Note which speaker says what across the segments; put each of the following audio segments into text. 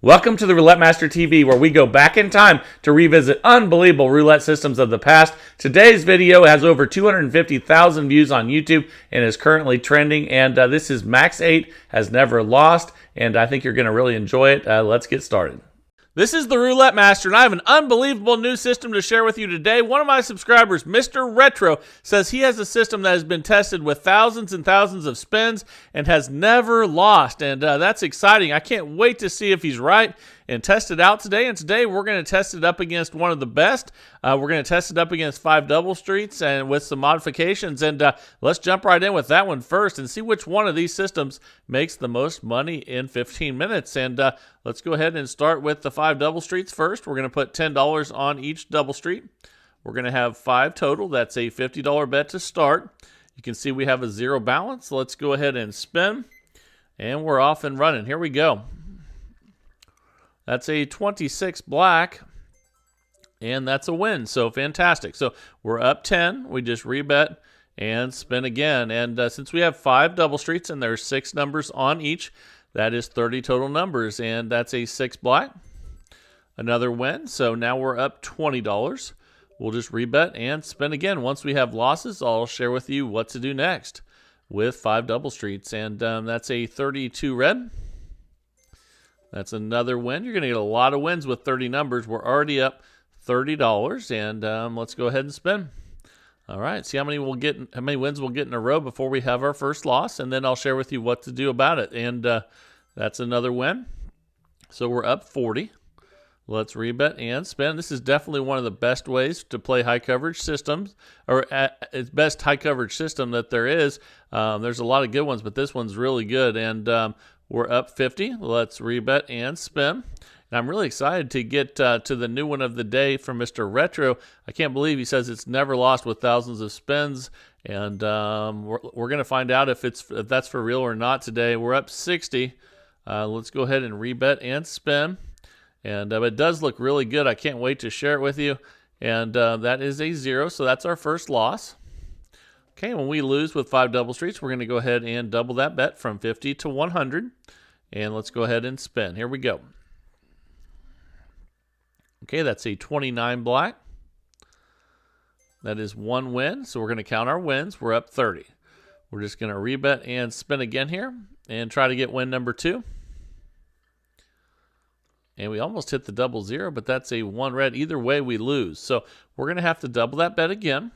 Speaker 1: Welcome to the Roulette Master TV, where we go back in time to revisit unbelievable roulette systems of the past. Today's video has over 250,000 views on YouTube and is currently trending. And this is Max 8 Has Never Lost, and I think you're going to really enjoy it. Let's get started. This is the Roulette Master, and I have an unbelievable new system to share with you today. One of my subscribers, Mr. Retro, says he has a system that has been tested with thousands and thousands of spins and has never lost, and that's exciting. I can't wait to see if he's right and test it out today. And today we're going to test it up against one of the best. We're going to test it up against 5 double streets and with some modifications. And let's jump right in with that one first and see which one of these systems makes the most money in 15 minutes. And let's go ahead and start with the 5 double streets first. We're going to put $10 on each double street. We're going to have 5 total. That's a $50 bet to start. You can see we have a 0 balance. Let's go ahead and spin. And we're off and running. Here we go. That's a 26 black, and that's a win. So fantastic. So we're up 10. We just rebet and spin again. And since we have 5 double streets and there's 6 numbers on each, that is 30 total numbers. And that's a 6 black, another win. So now we're up $20. We'll just rebet and spin again. Once we have losses, I'll share with you what to do next with 5 double streets. And that's a 32 red. That's another win. You're going to get a lot of wins with 30 numbers. We're already up $30, and let's go ahead and spin. All right, see how many wins we'll get in a row before we have our first loss, and then I'll share with you what to do about it. And that's another win. So we're up 40. Let's rebet and spin. This is definitely one of the best ways to play high coverage systems, or it's best high coverage system that there is. There's a lot of good ones, but this one's really good. And we're up 50. Let's rebet and spin. And I'm really excited to get to the new one of the day from Mr. Retro. I can't believe he says it's never lost with thousands of spins. And we're going to find out if that's for real or not today. We're up 60. Let's go ahead and rebet and spin. And it does look really good. I can't wait to share it with you. And that is a 0, so that's our first loss. Okay, when we lose with 5 double streets, we're going to go ahead and double that bet from 50 to 100. And let's go ahead and spin. Here we go. Okay, that's a 29 black. That is 1 win, so we're going to count our wins. We're up 30. We're just going to rebet and spin again here and try to get win number 2. And we almost hit the double 0, but that's a 1 red. Either way, we lose. So we're going to have to double that bet again.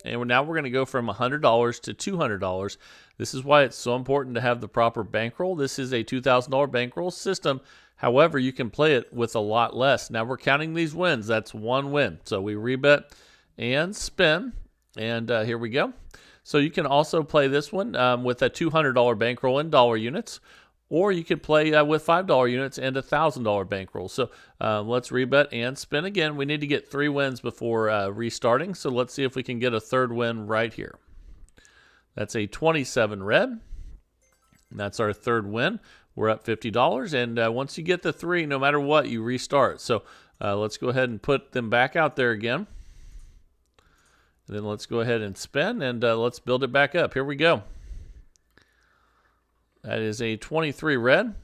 Speaker 1: And now we're going to go from $100 to $200. This is why it's so important to have the proper bankroll. This is a $2,000 bankroll system. However, you can play it with a lot less. Now we're counting these wins. That's 1 win. So we rebet and spin. And here we go. So you can also play this one with a $200 bankroll in dollar units. Or you could play with $5 units and a $1,000 bankroll. So let's rebet and spin again. We need to get 3 wins before restarting. So let's see if we can get a 3rd win right here. That's a 27 red. That's our 3rd win. We're up $50. And once you get the 3, no matter what, you restart. So let's go ahead and put them back out there again. And then let's go ahead and spin. And let's build it back up. Here we go. That is a 23 red.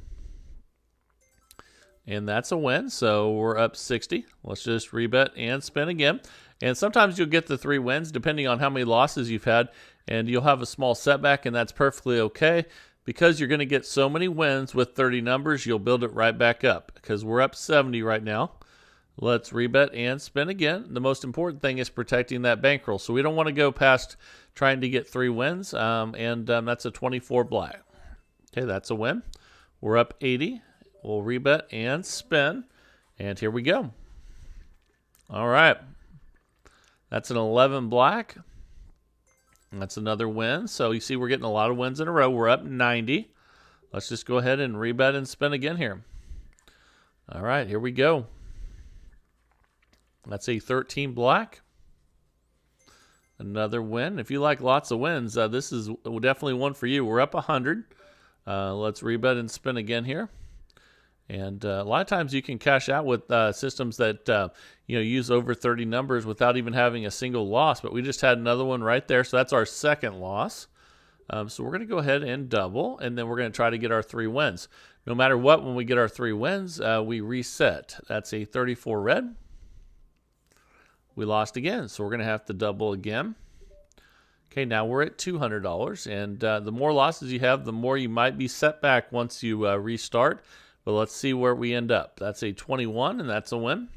Speaker 1: And that's a win. So we're up 60. Let's just rebet and spin again. And sometimes you'll get the 3 wins depending on how many losses you've had. And you'll have a small setback, and that's perfectly okay. Because you're going to get so many wins with 30 numbers, you'll build it right back up. Because we're up 70 right now. Let's rebet and spin again. The most important thing is protecting that bankroll. So we don't want to go past trying to get 3 wins. That's a 24 black. Okay, that's a win. We're up 80. We'll rebet and spin. And here we go. All right. That's an 11 black. That's another win. So you see we're getting a lot of wins in a row. We're up 90. Let's just go ahead and rebet and spin again here. All right, here we go. That's a 13 black. Another win. If you like lots of wins, this is definitely one for you. We're up 100. Let's rebet and spin again here. And a lot of times you can cash out with systems that use over 30 numbers without even having a single loss. But we just had another one right there, so that's our 2nd loss. So we're going to go ahead and double, and then we're going to try to get our 3 wins. no matter what, when we get our 3 wins, we reset. That's a 34 red. We lost again, so we're going to have to double again. Okay, now we're at $200, and the more losses you have, the more you might be set back once you restart. But let's see where we end up. That's a 21, and that's a win.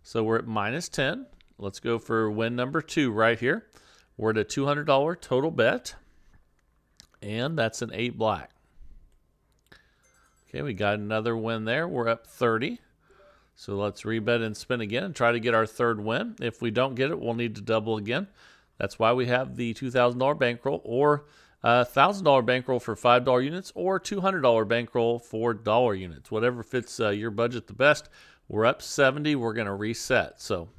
Speaker 1: So we're at -10. Let's go for win number 2 right here. We're at a $200 total bet, and that's an 8 black. Okay, we got another win there. We're up 30. So let's rebet and spin again and try to get our 3rd win. If we don't get it, we'll need to double again. That's why we have the $2,000 bankroll, or $1,000 bankroll for $5 units, or $200 bankroll for dollar units. Whatever fits your budget the best. We're up 70. We're going to reset. So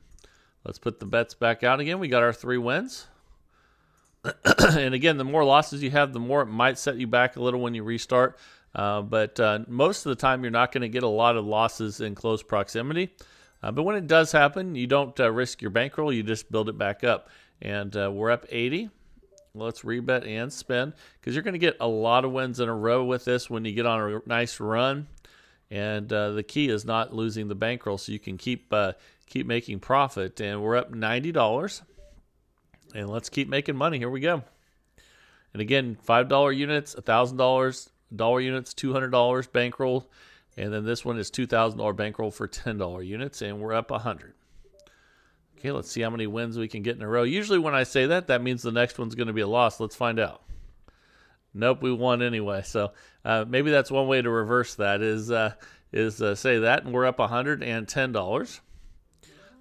Speaker 1: let's put the bets back out again. We got our 3 wins. And again, the more losses you have, the more it might set you back a little when you restart. But most of the time, you're not going to get a lot of losses in close proximity. But when it does happen, you don't risk your bankroll. You just build it back up. And we're up 80. Let's rebet and spin, because you're going to get a lot of wins in a row with this when you get on a nice run. And the key is not losing the bankroll, so you can keep making profit. And we're up $90. And let's keep making money. Here we go. And again, $5 units, $1,000 dollar units, $200 bankroll. And then this one is $2,000 bankroll for $10 units. And we're up 100. Okay, let's see how many wins we can get in a row. Usually when I say that, that means the next one's going to be a loss. Let's find out. Nope, we won anyway. So maybe that's one way to reverse that is say that. And we're up $110.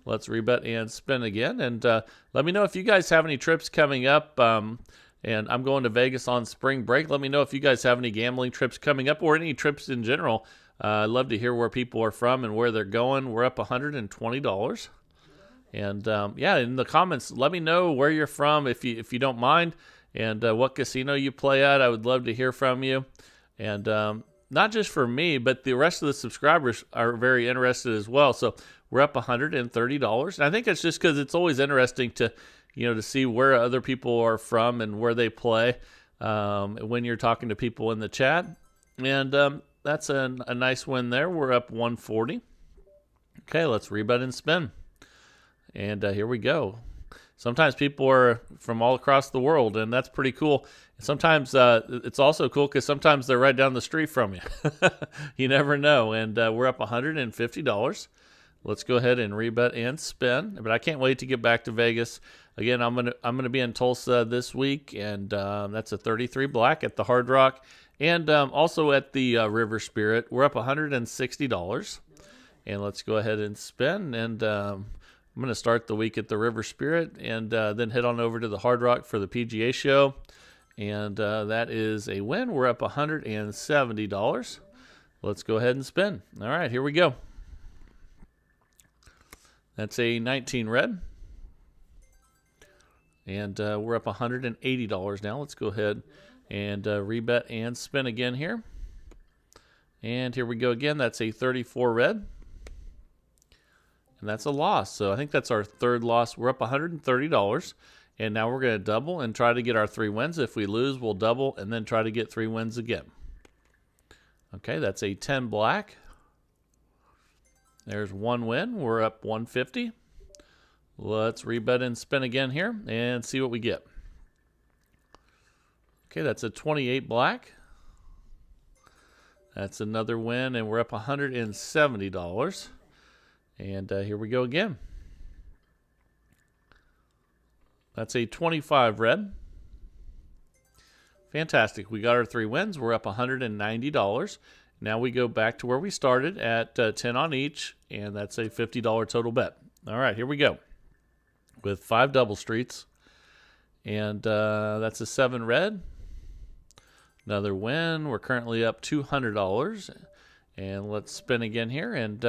Speaker 1: Let's rebet and spin again. And let me know if you guys have any trips coming up. And I'm going to Vegas on spring break. Let me know if you guys have any gambling trips coming up, or any trips in general. I'd love to hear where people are from and where they're going. We're up $120. And yeah, in the comments, let me know where you're from if you don't mind, and what casino you play at. I would love to hear from you. And not just for me, but the rest of the subscribers are very interested as well. So we're up $130. And I think it's just because it's always interesting to see where other people are from and where they play when you're talking to people in the chat. And that's a nice win there. We're up 140. Okay, let's rebet and spin. And here we go. Sometimes people are from all across the world, and that's pretty cool. Sometimes it's also cool because sometimes they're right down the street from you. You never know. And we're up $150. Let's go ahead and rebet and spin. But I can't wait to get back to Vegas. Again, I'm gonna be in Tulsa this week, and that's a 33 black at the Hard Rock, and also at the River Spirit. We're up $160. And let's go ahead and spin. And I'm going to start the week at the River Spirit, and then head on over to the Hard Rock for the PGA show. And that is a win. We're up $170. Let's go ahead and spin. All right, here we go. That's a 19 red. And we're up $180 now. Let's go ahead and rebet and spin again here. And here we go again. That's a 34 red. And that's a loss. So I think that's our 3rd loss. We're up $130. And now we're going to double and try to get our 3 wins. If we lose, we'll double and then try to get 3 wins again. Okay, that's a 10 black. There's 1 win. We're up 150. Let's rebet and spin again here and see what we get. Okay, that's a 28 black. That's another win, and we're up $170. And here we go again. That's a 25 red. Fantastic. We got our 3 wins. We're up $190. Now we go back to where we started at 10 on each, and that's a $50 total bet. All right, here we go. With 5 double streets. And that's a 7 red. Another win. We're currently up $200. And let's spin again here. And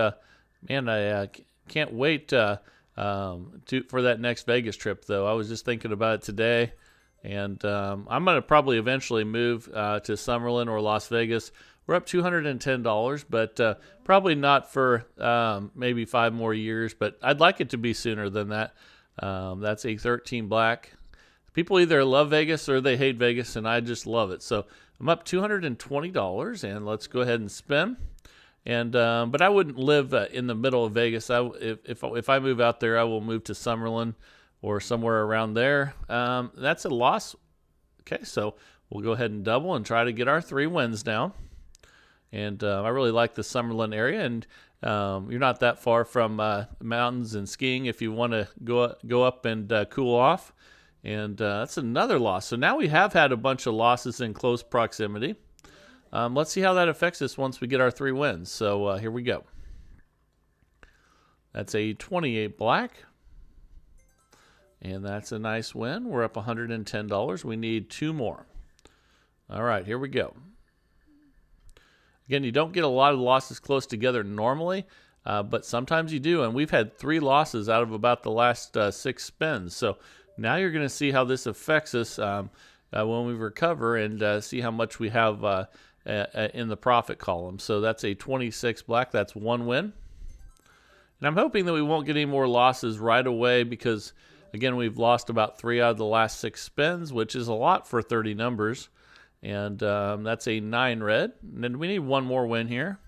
Speaker 1: man, I can't wait for that next Vegas trip, though. I was just thinking about it today. And I'm going to probably eventually move to Summerlin or Las Vegas. We're up $210, but probably not for maybe 5 more years. But I'd like it to be sooner than that. That's a 13 black. People either love Vegas or they hate Vegas, and I just love it. So I'm up $220, and let's go ahead and spin. And but I wouldn't live in the middle of Vegas. If I move out there, I will move to Summerlin or somewhere around there. That's a loss. Okay, so we'll go ahead and double and try to get our 3 wins now. And I really like the Summerlin area, and you're not that far from mountains and skiing if you want to go up and cool off. And that's another loss. So now we have had a bunch of losses in close proximity. Let's see how that affects us once we get our 3 wins. So here we go. That's a 28 black. And that's a nice win. We're up $110. We need 2 more. All right, here we go. Again, you don't get a lot of losses close together normally, but sometimes you do. And we've had 3 losses out of about the last 6 spins. So now you're going to see how this affects us when we recover and see how much we have in the profit column. So that's a 26 black. That's 1 win. And I'm hoping that we won't get any more losses right away because, again, we've lost about 3 out of the last 6 spins, which is a lot for 30 numbers. And that's a 9 red. And then we need 1 more win here.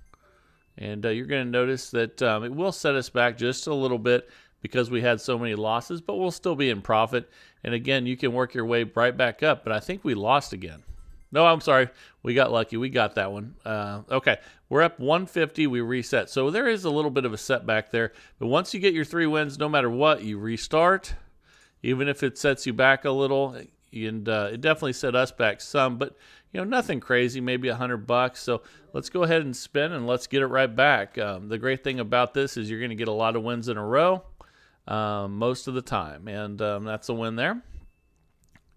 Speaker 1: And you're going to notice that it will set us back just a little bit because we had so many losses, but we'll still be in profit. And again, you can work your way right back up, but I think we lost again. No, I'm sorry. We got lucky. We got that one. Okay, we're up 150. We reset. So there is a little bit of a setback there. But once you get your 3 wins, no matter what, you restart. Even if it sets you back a little, and it definitely set us back some, but nothing crazy, maybe $100. So let's go ahead and spin and let's get it right back. The great thing about this is you're going to get a lot of wins in a row most of the time, and that's a win there.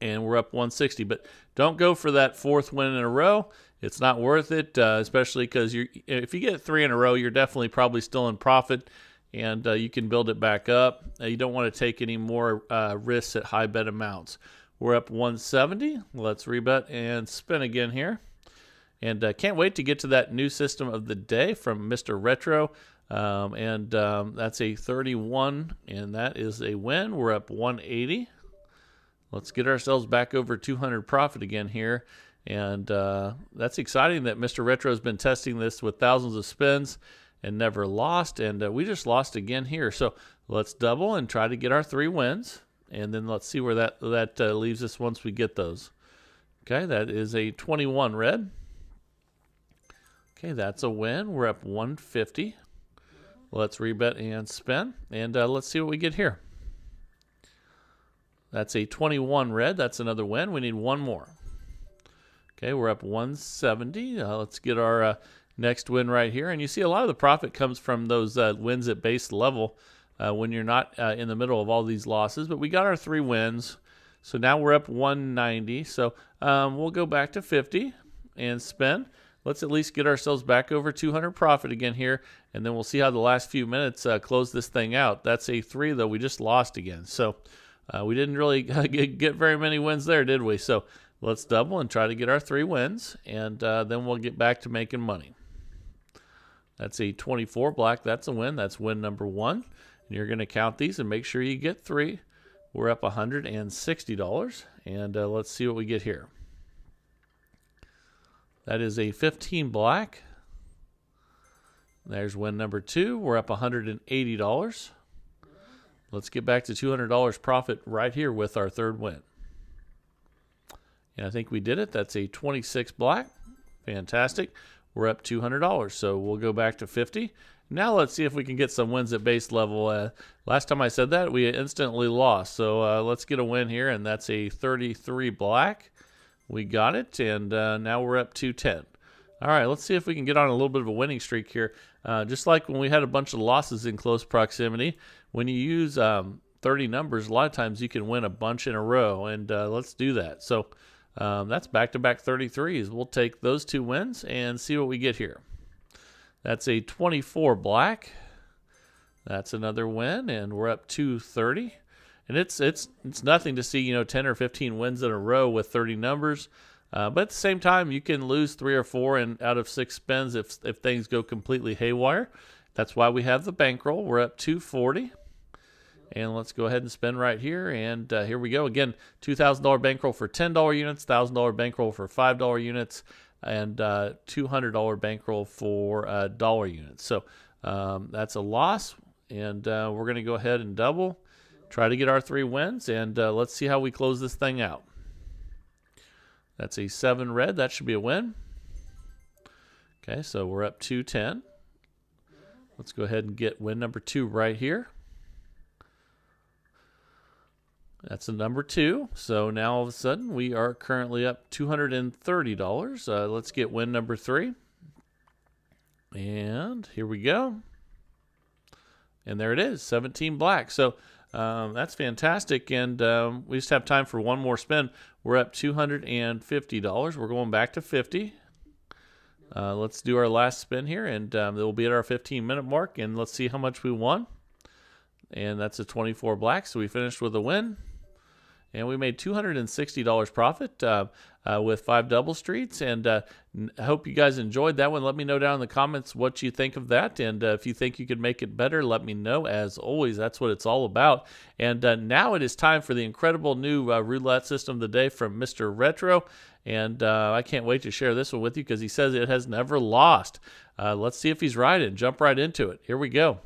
Speaker 1: And we're up 160, but don't go for that 4th win in a row. It's not worth it, especially because if you get 3 in a row, you're definitely probably still in profit, and you can build it back up. You don't want to take any more risks at high bet amounts. We're up 170. Let's rebet and spin again here. And can't wait to get to that new system of the day from Mr. Retro. That's a 31, and that is a win. We're up 180. Let's get ourselves back over 200 profit again here. And that's exciting that Mr. Retro has been testing this with thousands of spins and never lost. And we just lost again here. So let's double and try to get our 3 wins. And then let's see where that leaves us once we get those. Okay, that is a 21 red. Okay, that's a win. We're up 150. Let's rebet and spin. And let's see what we get here. That's a 21 red. That's another win. We need 1 more. Okay, we're up 170. Let's get our next win right here. And you see a lot of the profit comes from those wins at base level when you're not in the middle of all these losses. But we got our 3 wins. So now we're up 190. So we'll go back to 50 and spin. Let's at least get ourselves back over 200 profit again here. And then we'll see how the last few minutes close this thing out. That's a 3, though. We just lost again. So we didn't really get very many wins there, did we? So let's double and try to get our 3 wins. And then we'll get back to making money. That's a 24 black. That's a win. That's win number 1. And you're going to count these and make sure you get 3. We're up $160. And let's see what we get here. That is a 15 black. There's win number 2. We're up $180. Let's get back to $200 profit right here with our 3rd win. And I think we did it. That's a 26 black. Fantastic. We're up $200. So we'll go back to 50. Now let's see if we can get some wins at base level. Last time I said that, we instantly lost. So let's get a win here, and that's a 33 black. We got it, and now we're up 210. All right, let's see if we can get on a little bit of a winning streak here. Just like when we had a bunch of losses in close proximity, when you use 30 numbers, a lot of times you can win a bunch in a row, and let's do that. So that's back-to-back 33s. We'll take those 2 wins and see what we get here. That's a 24 black. That's another win, and we're up 230. And it's nothing to see 10 or 15 wins in a row with 30 numbers. But at the same time, you can lose 3 or 4 out of 6 spins if things go completely haywire. That's why we have the bankroll. We're up 240. And let's go ahead and spin right here. And here we go. Again, $2,000 bankroll for $10 units, $1,000 bankroll for $5 units, and $200 bankroll for dollar units. So that's a loss. And we're going to go ahead and double, try to get our 3 wins. And let's see how we close this thing out. That's a 7 red. That should be a win. Okay, so we're up 210. Let's go ahead and get win number 2 right here. That's a number 2. So now all of a sudden we are currently up $230. Let's get win number 3. And here we go. And there it is, 17 black. So that's fantastic. And we just have time for one more spin. We're up $250. We're going back to 50. Let's do our last spin here, and we'll be at our 15-minute mark. And let's see how much we won. And that's a 24 black. So we finished with a win. And we made $260 profit with 5 double streets. And I hope you guys enjoyed that one. Let me know down in the comments what you think of that. And if you think you could make it better, let me know. As always, that's what it's all about. And now it is time for the incredible new roulette system of the day from Mr. Retro. And I can't wait to share this one with you because he says it has never lost. Let's see if he's right and jump right into it. Here we go.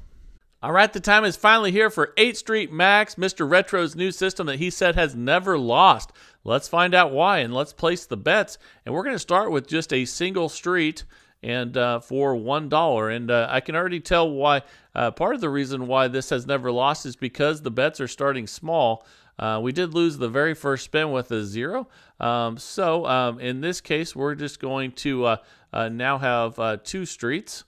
Speaker 1: All right, the time is finally here for 8th Street Max, Mr. Retro's new system that he said has never lost. Let's find out why, and let's place the bets. And we're going to start with just a single street and for $1. And I can already tell why. Part of the reason why this has never lost is because the bets are starting small. We did lose the very first spin with a 0. So in this case, we're just going to now have 2 streets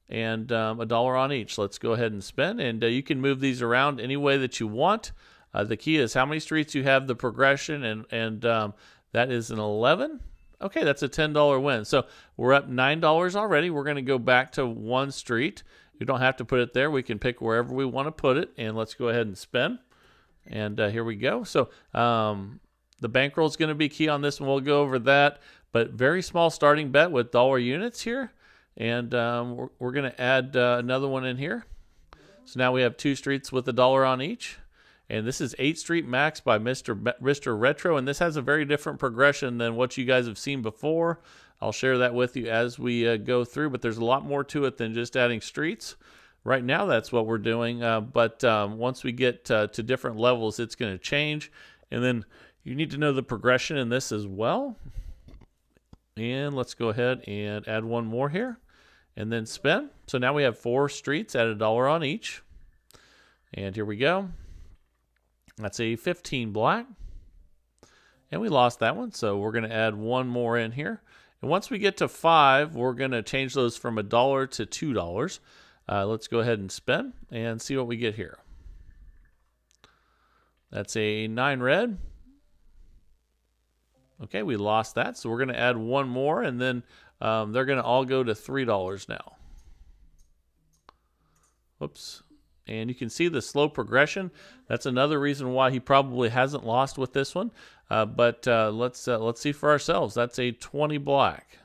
Speaker 1: and $1 on each. Let's go ahead and spin, and you can move these around any way that you want. The key is how many streets you have the progression, and that is an 11. Okay, that's a $10 win. So we're up $9 already. We're going to go back to 1 street. You don't have to put it there. We can pick wherever we want to put it, and let's go ahead and spin. And here we go. So the bankroll is going to be key on this one. We'll go over that, but very small starting bet with dollar units here. And we're going to add another one in here. So now we have 2 streets with $1 on each. And this is 8th Street Max by Mr. Retro. And this has a very different progression than what you guys have seen before. I'll share that with you as we go through. But there's a lot more to it than just adding streets. Right now, that's what we're doing. But once we get to different levels, it's going to change. And then you need to know the progression in this as well. And let's go ahead and add one more here and then spin. So now we have 4 streets at $1 on each. And here we go. That's a 15 black. And we lost that one. So we're going to add one more in here. And once we get to 5, we're going to change those from $1 to $2. Let's go ahead and spin and see what we get here. That's a 9 red. Okay, we lost that, so we're going to add one more, and then they're going to all go to $3 now. Whoops. And you can see the slow progression. That's another reason why he probably hasn't lost with this one. But let's see for ourselves. That's a 20 black.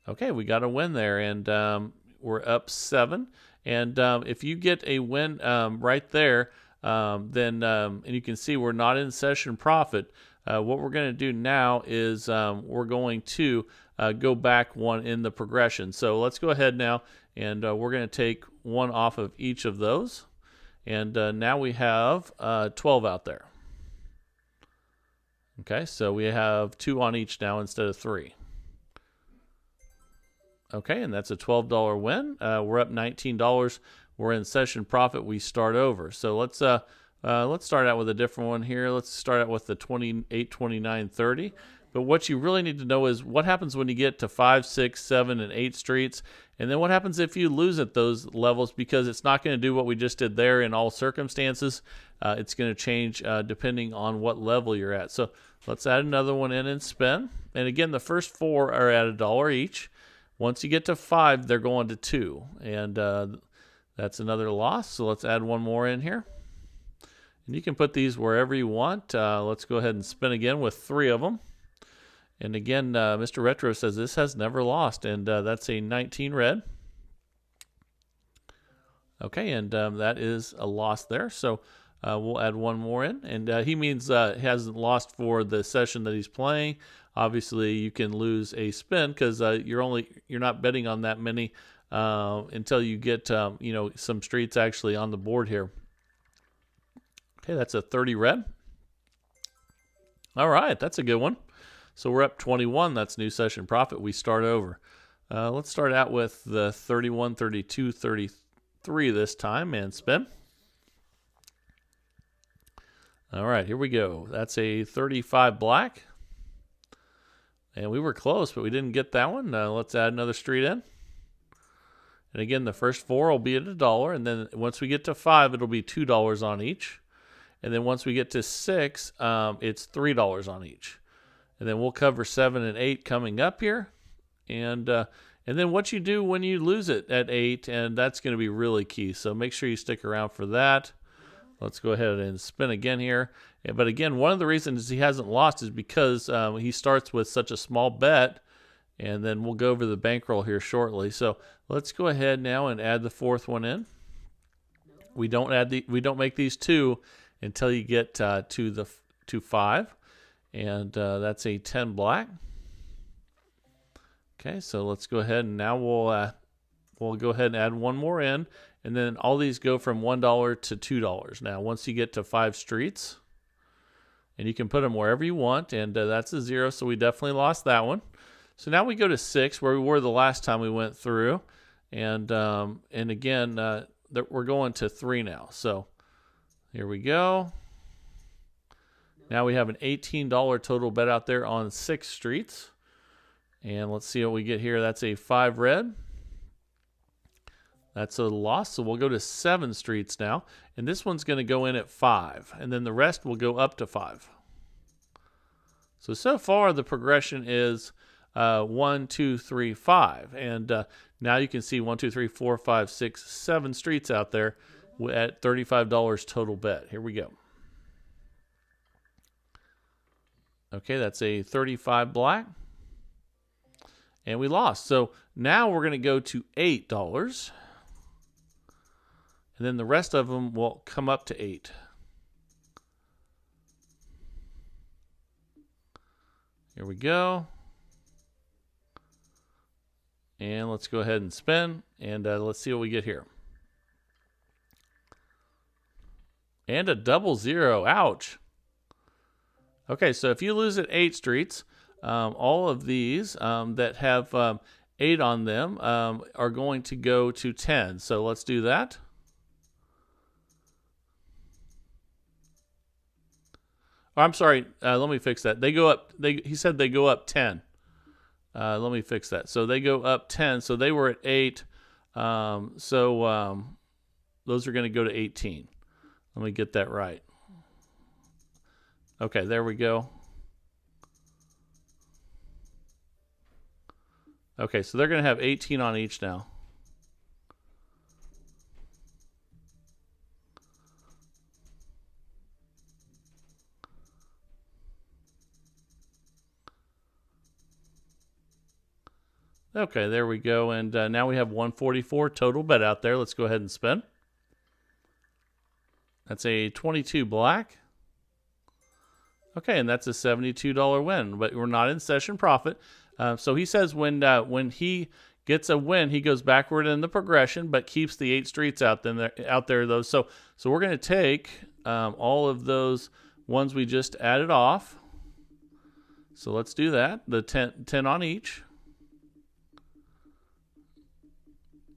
Speaker 1: Okay, we got a win there, and we're up 7. And if you get a win right there, then and you can see we're not in session profit. What we're going to do now is we're going to go back 1 in the progression. So let's go ahead now, and we're going to take 1 off of each of those. And now we have 12 out there. Okay, so we have 2 on each now instead of 3. Okay, and that's a $12 win. We're up $19. We're in session profit. We start over. So let's start out with a different one here. Let's start out with the 28, 29, 30. But what you really need to know is what happens when you get to 5, 6, 7, and 8 streets. And then what happens if you lose at those levels, because it's not going to do what we just did there in all circumstances. It's going to change depending on what level you're at. So let's add another one in and spin. And again, the first 4 are at $1 each. Once you get to 5, they're going to 2. And that's another loss. So let's add one more in here. And you can put these wherever you want. Let's go ahead and spin again with 3 of them. And again, Mr. Retro says this has never lost, and that's a 19 red. Okay, and that is a loss there. So we'll add one more in, and he means he hasn't lost for the session that he's playing. Obviously, you can lose a spin because you're not betting on that many until you get some streets actually on the board here. Okay, that's a 30 red. All right, that's a good one. So we're up 21. That's new session profit. We start over. Let's start out with the 31, 32, 33 this time and spin. All right, here we go. That's a 35 black. And we were close, but we didn't get that one. Let's add another street in. And again, the first 4 will be at $1. And then once we get to 5, it'll be $2 on each. And then once we get to 6, it's $3 on each. And then we'll cover 7 and 8 coming up here. And then what you do when you lose it at 8, and that's going to be really key. So make sure you stick around for that. Let's go ahead and spin again here. But again, one of the reasons he hasn't lost is because he starts with such a small bet. And then we'll go over the bankroll here shortly. So let's go ahead now and add the 4th one in. We don't make these 2 until you get to 5, and that's a 10 black. Okay, so let's go ahead and now we'll go ahead and add one more in, and then all these go from $1 to $2. Now, once you get to 5 streets, and you can put them wherever you want, and that's a 0, so we definitely lost that one. So now we go to 6, where we were the last time we went through, and again, we're going to 3 now. So here we go. Now we have an $18 total bet out there on 6 streets. And let's see what we get here. That's a 5 red. That's a loss, so we'll go to 7 streets now. And this one's going to go in at 5. And then the rest will go up to 5. So far the progression is 1, 2, 3, 5. And now you can see 1, 2, 3, 4, 5, 6, 7 streets out there at $35 total bet. Here we go. Okay, that's a 35 black. And we lost. So now we're going to go to $8. And then the rest of them will come up to 8. Here we go. And let's go ahead and spin. And let's see what we get here. And a double 0. Ouch. Okay, so if you lose at 8 streets, all of these that have 8 on them are going to go to 10. So let's do that. Oh, I'm sorry. Let me fix that. They go up. He said they go up 10. Let me fix that. So they go up 10. So they were at 8. Those are going to go to 18. Let me get that right. Okay, there we go. Okay, so they're going to have 18 on each now. Okay, there we go. And now we have 144 total bet out there. Let's go ahead and spin. That's a 22 black. Okay, and that's a $72 win, but we're not in session profit. So he says when he gets a win, he goes backward in the progression, but keeps the 8 streets out there though. So we're going to take all of those ones we just added off. So let's do that. The 10 on each.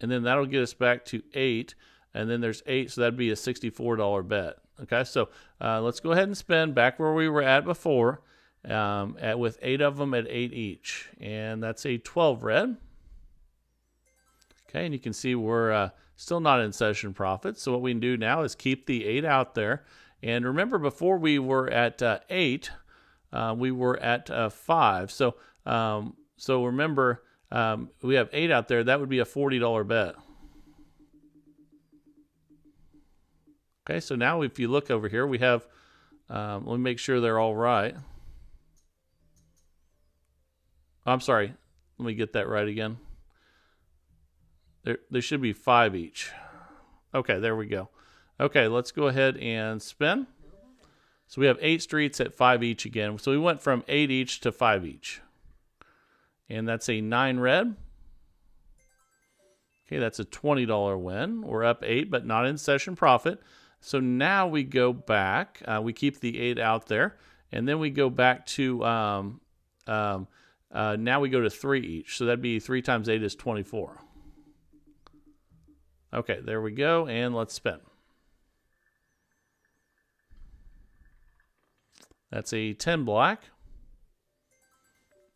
Speaker 1: And then that'll get us back to 8. And then there's 8, so that'd be a $64 bet. Okay, so let's go ahead and spin back where we were at before with 8 of them at 8 each. And that's a 12 red. Okay, and you can see we're still not in session profit. So what we can do now is keep the 8 out there. And remember, before we were at 8, we were at 5. So remember, we have 8 out there. That would be a $40 bet. Okay, so now if you look over here, we have, let me make sure they're all right. I'm sorry. Let me get that right again. There should be 5 each. Okay, there we go. Okay, let's go ahead and spin. So we have 8 streets at 5 each again. So we went from 8 each to 5 each. And that's a 9 red. Okay, that's a $20 win. We're up 8, but not in session profit. So now we go back. We keep the 8 out there. And then we go back to, now we go to 3 each. So that'd be 3 times 8 is 24. Okay, there we go. And let's spin. That's a 10 black.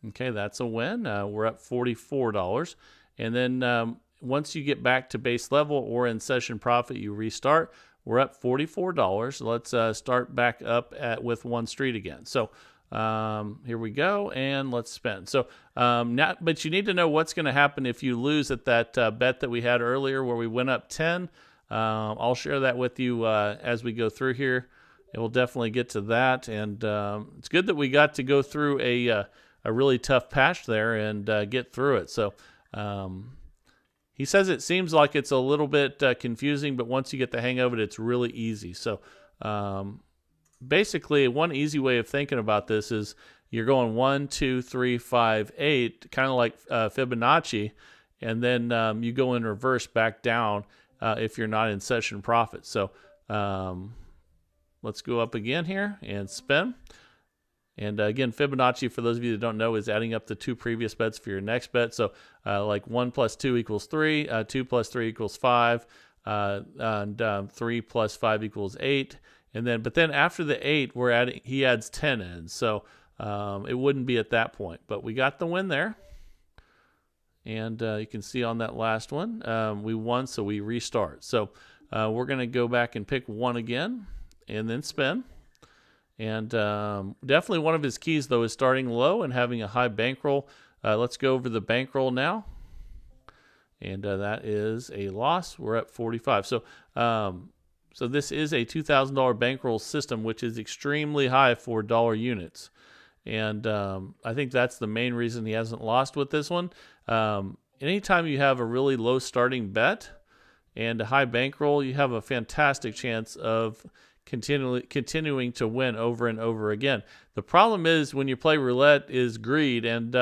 Speaker 1: Okay, that's a win. We're up $44. And then once you get back to base level or in session profit, you restart. We're up $44. Let's start back up with 1 street again. So here we go, and let's spin. So now, but you need to know what's going to happen if you lose at that bet that we had earlier where we went up 10. I'll share that with you as we go through here. And we'll definitely get to that. And it's good that we got to go through a really tough patch there and get through it. So he says it seems like it's a little bit confusing, but once you get the hang of it, it's really easy. So basically, one easy way of thinking about this is you're going 1, 2, 3, 5, 8, kind of like Fibonacci, and then you go in reverse back down if you're not in session profit. So let's go up again here and spin. And again, Fibonacci, for those of you that don't know, is adding up the 2 previous bets for your next bet. So like 1 plus 2 equals 3, 2 plus 3 equals 5, and 3 plus 5 equals 8. And then, but then after the 8, he adds 10 in. So it wouldn't be at that point. But we got the win there. And you can see on that last one, we won, so we restart. So we're going to go back and pick 1 again and then spin. And definitely one of his keys, though, is starting low and having a high bankroll. Let's go over the bankroll now. And that is a loss. We're at 45. So so this is a $2,000 bankroll system, which is extremely high for dollar units. And I think that's the main reason he hasn't lost with this one. Anytime you have a really low starting bet and a high bankroll, you have a fantastic chance of continuing to win over and over again. The problem is when you play roulette is greed, and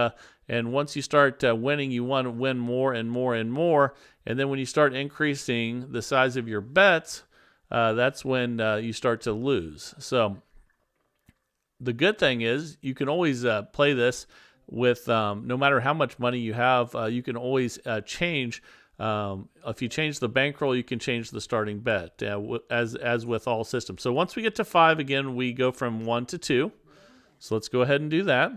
Speaker 1: once you start winning, you want to win more and more and more. And then when you start increasing the size of your bets, that's when you start to lose. So the good thing is you can always play this with no matter how much money you have. You can always change. If you change the bankroll, you can change the starting bet, as with all systems. So once we get to 5, again, we go from 1 to 2. So let's go ahead and do that.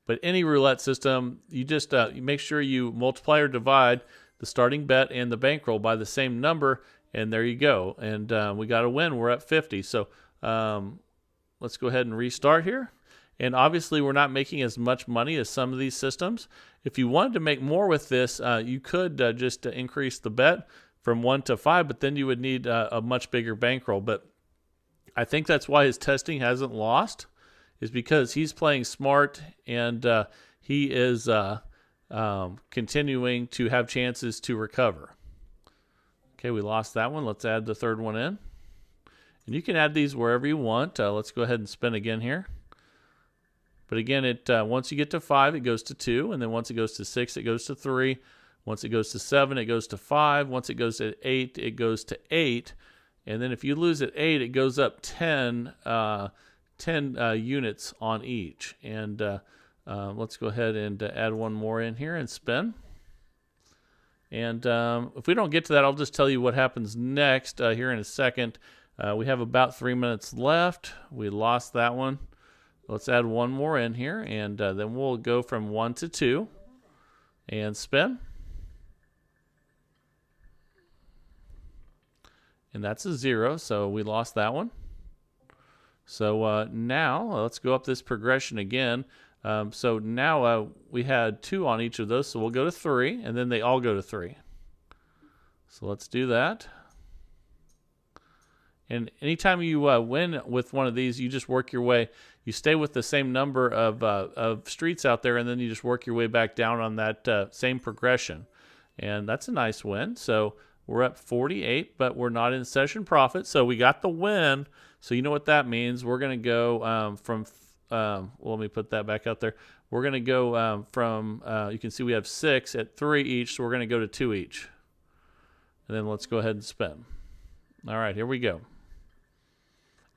Speaker 1: But any roulette system, you just you make sure you multiply or divide the starting bet and the bankroll by the same number, and there you go. And we got a win. We're at 50. So let's go ahead and restart here. And obviously, we're not making as much money as some of these systems. If you wanted to make more with this, you could just increase the bet from 1 to 5, but then you would need a much bigger bankroll. But I think that's why his testing hasn't lost, is because he's playing smart and he is continuing to have chances to recover. Okay, we lost that one. Let's add the third one in. And you can add these wherever you want. Let's go ahead and spin again here. But again, once you get to 5, it goes to 2. And then once it goes to 6, it goes to 3. Once it goes to 7, it goes to 5. Once it goes to 8, it goes to 8. And then if you lose at 8, it goes up 10 units on each. And let's go ahead and add one more in here and spin. And if we don't get to that, I'll just tell you what happens next here in a second. We have about 3 minutes left. We lost that one. Let's add one more in here, and then we'll go from 1 to 2 and spin. And that's a 0, so we lost that one. So now let's go up this progression again. So now we had 2 on each of those, so we'll go to 3, and then they all go to 3. So let's do that. And anytime you win with one of these, you just work your way. You stay with the same number of streets out there, and then you just work your way back down on that same progression. And that's a nice win. So We're up 48, but we're not in session profit, so we got the win. So you know what that means. We're going to go well, let me put that back out there. We're going to go you can see we have 6 at 3 each, so we're going to go to 2 each. And then let's go ahead and spin. All right, here we go.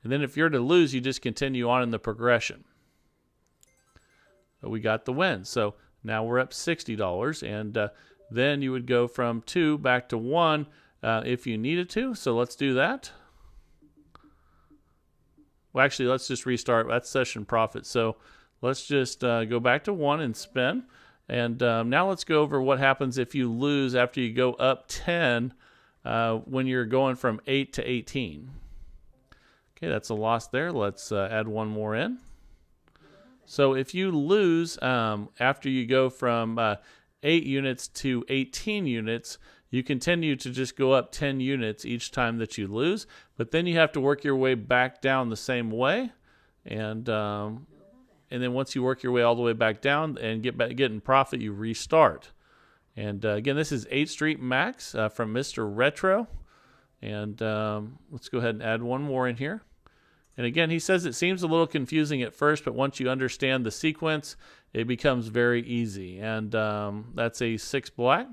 Speaker 1: And then if you're to lose, you just continue on in the progression. But we got the win. So now we're up $60, and then you would go from 2 back to 1 if you needed to. So let's do that. Well, actually, let's just restart. That's session profit. So let's just go back to 1 and spin. And now let's go over what happens if you lose after you go up 10 when you're going from 8 to 18. Okay, that's a loss there. Let's add one more in. So if you lose after you go from 8 units to 18 units, you continue to just go up 10 units each time that you lose, but then you have to work your way back down the same way, and then once you work your way all the way back down and get in profit, you restart. And again, this is 8th Street Max from Mr. Retro, and let's go ahead and add one more in here. And again, he says it seems a little confusing at first, but once you understand the sequence, it becomes very easy. And that's a 6 black.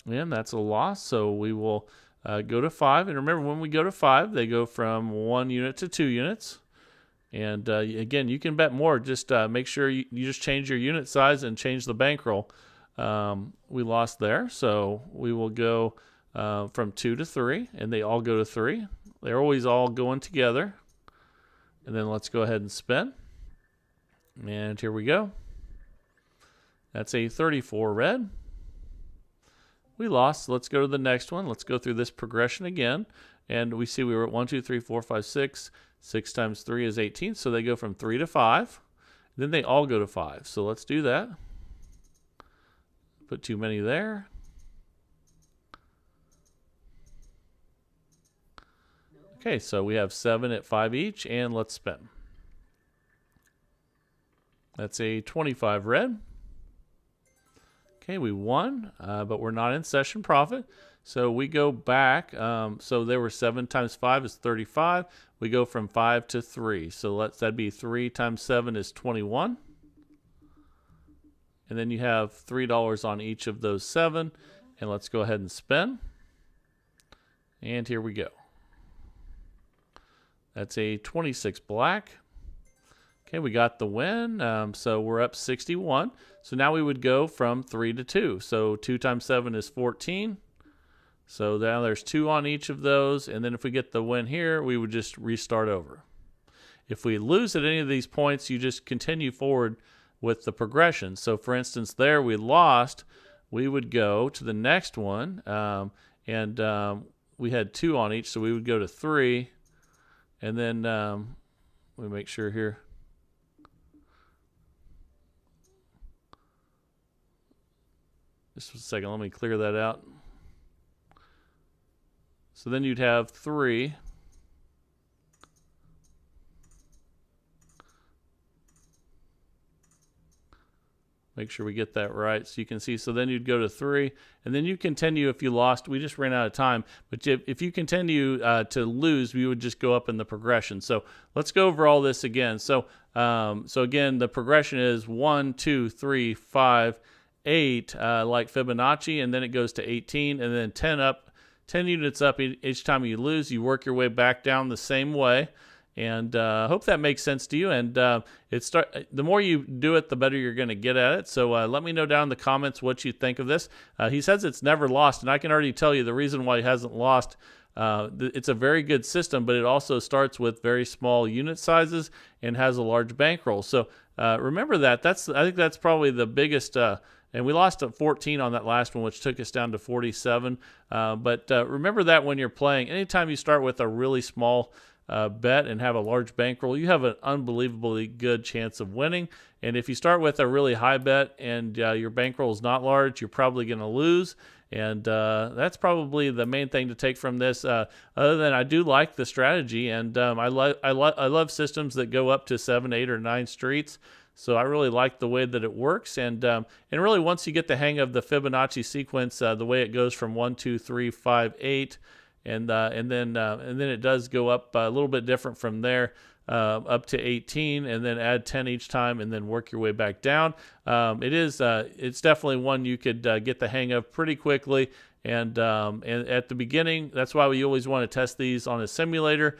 Speaker 1: And that's a loss, so we will go to 5. And remember, when we go to 5, they go from 1 unit to 2 units. And again, you can bet more. Just make sure you just change your unit size and change the bankroll. We lost there, so we will go from 2 to 3, and they all go to 3. They're always all going together. And then let's go ahead and spin. And here we go. That's a 34 red. We lost. Let's go to the next one. Let's go through this progression again. And we see we were at 1, 2, 3, 4, 5, 6. 6 times 3 is 18. So they go from 3 to 5. Then they all go to 5. So let's do that. Put too many there. Okay, so we have 7 at 5 each, and let's spin. That's a 25 red. Okay, we won, but we're not in session profit. So we go back. So there were 7 times 5 is 35. We go from 5 to 3. So that'd be 3 times 7 is 21. And then you have $3 on each of those 7. And let's go ahead and spin. And here we go. That's a 26 black. Okay, we got the win. So we're up 61. So now we would go from 3 to 2. So 2 times 7 is 14. So now there's 2 on each of those. And then if we get the win here, we would just restart over. If we lose at any of these points, you just continue forward with the progression. So for instance, there we lost. We would go to the next one. We had 2 on each, so we would go to 3. And then we make sure here. Just a second, let me clear that out. So then you'd have 3. Make sure we get that right so you can see. So then you'd go to 3, and then you continue if you lost. We just ran out of time. But if you continue to lose, we would just go up in the progression. So let's go over all this again. So again, the progression is 1, 2, 3, 5, 8, like Fibonacci, and then it goes to 18, and then 10 units up each time you lose. You work your way back down the same way. And hope that makes sense to you. And the more you do it, the better you're going to get at it. So let me know down in the comments what you think of this. He says it's never lost, and I can already tell you the reason why he hasn't lost. It's a very good system, but it also starts with very small unit sizes and has a large bankroll. So remember that. I think that's probably the biggest. And we lost at 14 on that last one, which took us down to 47. But remember that when you're playing, anytime you start with a really small bet and have a large bankroll, you have an unbelievably good chance of winning. And if you start with a really high bet and your bankroll is not large, you're probably going to lose. And that's probably the main thing to take from this. Other than I do like the strategy, and I love systems that go up to 7, 8, or 9 streets. So I really like the way that it works, and really once you get the hang of the Fibonacci sequence, the way it goes from 1, 2, 3, 5, 8, and then it does go up a little bit different from there. Up to 18, and then add 10 each time, and then work your way back down. It's definitely one you could get the hang of pretty quickly. And at the beginning, that's why we always want to test these on a simulator,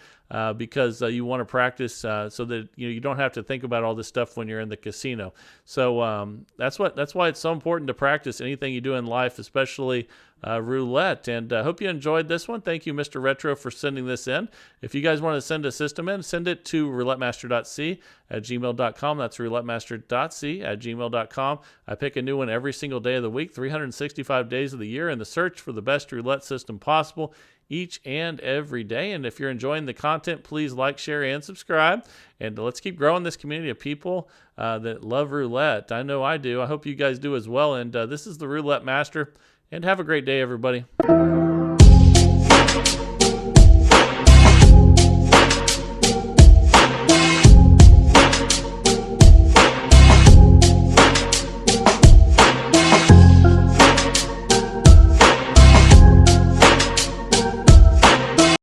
Speaker 1: because you want to practice so that you don't have to think about all this stuff when you're in the casino. So that's why it's so important to practice anything you do in life, especially roulette. And I hope you enjoyed this one. Thank you, Mr. Retro, for sending this in. If you guys want to send a system in, send it to roulettemaster.c@gmail.com. That's roulettemaster.c@gmail.com. I pick a new one every single day of the week, 365 days of the year, in the search for the best roulette system possible each and every day. And if you're enjoying the content, please like, share, and subscribe. And let's keep growing this community of people that love roulette. I know I do. I hope you guys do as well. And this is the Roulette Master. And have a great day, everybody.